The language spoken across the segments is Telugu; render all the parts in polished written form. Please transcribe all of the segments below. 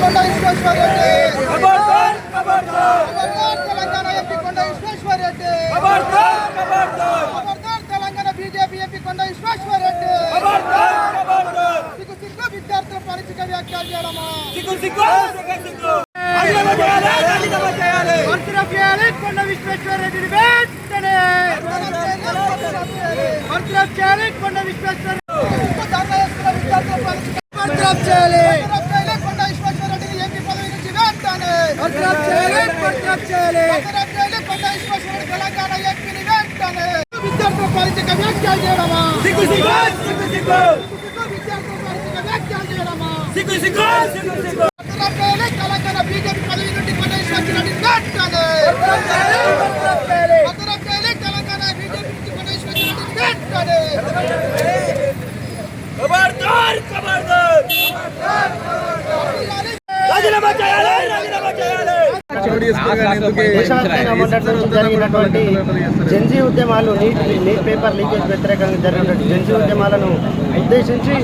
కొండ విశ్వేశ్వరరెడ్డి ఖబర్దార్ ఖబర్దార్ తెలంగాణ ఎంపీ కొండ విశ్వేశ్వరరెడ్డి ఖబర్దార్ ఖబర్దార్ ఖబర్దార్ తెలంగాణ బీజేపీ ఎంపీ కొండ విశ్వేశ్వరరెడ్డి ఖబర్దార్ ఖబర్దార్ సిగ్గు సిగ్గు విద్యార్థుల పరిచిక వ్యాఖ్యలు చేయడమా సిగ్గు సిగ్గు సిగ్గు రాజీనామా చేయాలి కొండ విశ్వేశ్వరరెడ్డిని వెంటనే బర్తరఫ్ చేయాలి కొండ విశ్వేశ్వరరెడ్డి బర్తరఫ్ చేయాలి కొండ విశ్వేశ్వరరెడ్డిని ఎంపీ పదవి నుంచి వెంటనే బర్తరఫ్ చేయాలి కొండ విశ్వేశ్వరరెడ్డి తెలంగాణ ఎంపీని వెంటనే విద్యార్థుల పరిచిక వ్యాఖ్యలు చేయడమా సిగ్గు సిగ్గు సిగ్గు సిగ్గు విద్యార్థుల పరిచిక వ్యాఖ్యలు చేయడమా సిగ్గు సిగ్గు సిగ్గు సిగ్గు తెలంగాణ బీజేపీ పదవి నుండి కొండ విశ్వేశ్వరరెడ్డిని వెంటనే బర్తరఫ్ చేయాలి తెలంగాణ బీజేపీ నుంచి కొండ విశ్వేశ్వరరెడ్డిని వెంటనే ఖబర్దార్ ఖబర్దార్ రాజీనామా చేయాలి రాజీనామా చేయాలి దేశవ్యాప్తంగా మొన్నటి నుంచి జరిగినటువంటి జెన్జీ ఉద్యమాలు నీట్ పేపర్ లీకేజ్ వ్యతిరేకంగా జరిగినటువంటి జెన్జీ ఉద్యమాలను ఉద్దేశించి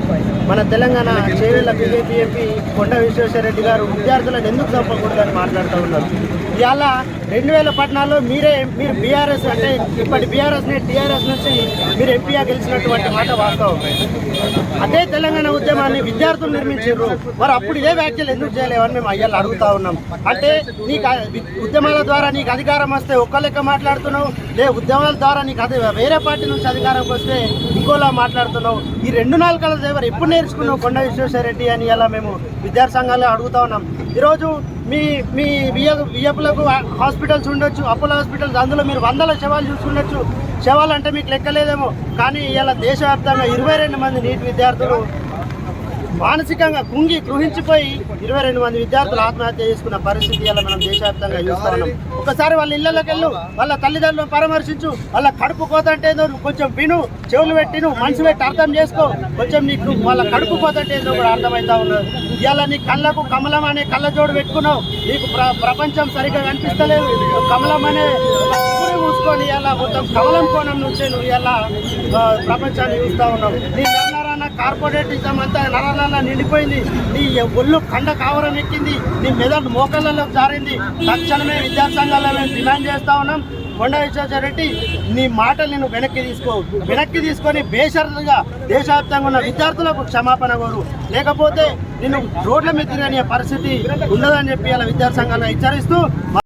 మన తెలంగాణ చేవెళ్ల బీజేపీ ఎంపీ కొండ విశ్వేశ్వరరెడ్డి గారు విద్యార్థులను ఎందుకు చంపకూడదని మాట్లాడుతూ ఉన్నారు. ఇవాళ 2014లో మీరు బీఆర్ఎస్ అంటే ఇప్పటి బీఆర్ఎస్ని టీఆర్ఎస్ నుంచి మీరు ఎంపీగా గెలిచినటువంటి మాట వాస్తవం. అదే తెలంగాణ ఉద్యమాన్ని విద్యార్థులు నిర్మించారు. మరి అప్పుడు ఇదే వ్యాఖ్యలు ఎందుకు చేయలేవని మేము అయ్యాలు అడుగుతా ఉన్నాం. అంటే నీకు ఉద్యమాల ద్వారా నీకు అధికారం వస్తే ఒక్క లెక్క మాట్లాడుతున్నావు, ఉద్యమాల ద్వారా నీకు అదే వేరే పార్టీ నుంచి అధికారంకి వస్తే ఇంకోలా మాట్లాడుతున్నావు. ఈ 2 నాలుకల దేవరు ఎప్పుడు నేర్చుకున్నావు కొండ విశ్వేశ్వరరెడ్డి అని ఇలా మేము విద్యార్థి సంఘాలు అడుగుతా ఉన్నాం. ఈరోజు మీ మీ వియ్యపులకు హాస్పిటల్స్ ఉండొచ్చు, అపోలో హాస్పిటల్స్, అందులో మీరు 100ల శవాలు చూసుకుండొచ్చు. శవాలు అంటే మీకు లెక్కలేదేమో, కానీ ఇలా దేశవ్యాప్తంగా 22 మంది నీట్ విద్యార్థులు మానసికంగా కృహించిపోయి 22 మంది విద్యార్థులు ఆత్మహత్య చేసుకున్న పరిస్థితి ఇలా మనం దేశవ్యాప్తంగా చూస్తా ఉన్నాం. ఒకసారి వాళ్ళ ఇళ్లలోకి వెళ్ళు, వాళ్ళ తల్లిదండ్రులను పరామర్శించు, వాళ్ళ కడుపు కోతంటే కొంచెం విను, చెవులు పెట్టిను, మనసు పెట్టి అర్థం చేసుకో. కొంచెం నీకు వాళ్ళ కడుపు కోతంటే కూడా అర్థమవుతా ఉన్నది. ఇవాళ నీ కళ్ళకు కమలం అనే కళ్ళజోడు పెట్టుకున్నావు, నీకు ప్రపంచం సరిగ్గా కనిపిస్తలేదు. కమలం అనే మూసుకొని ఇలా మొత్తం కమలం కోణం నుంచే నువ్వు ఇలా ప్రపంచాన్ని చూస్తూ ఉన్నావు. నీ నరనరాన కార్పొరేటిజం అంతా నరనరాన నిండిపోయింది. నీ ఒళ్ళు కండ కావరం ఎక్కింది, నీ మెదడు మోకాళ్ళలో జారింది. తక్షణమే విద్యార్థి సంఘాల్లో మేము డిమాండ్ చేస్తూ ఉన్నాం, కొండ విశ్వేశ్వరరెడ్డి నీ మాటలు నేను వెనక్కి తీసుకొని బేషరతుగా దేశవ్యాప్తంగా ఉన్న విద్యార్థులకు క్షమాపణ కోరు, లేకపోతే నిన్ను రోడ్ల మీద తిరిగే పరిస్థితి ఉండదని చెప్పి అలా విద్యార్థి సంఘాలను హెచ్చరిస్తూ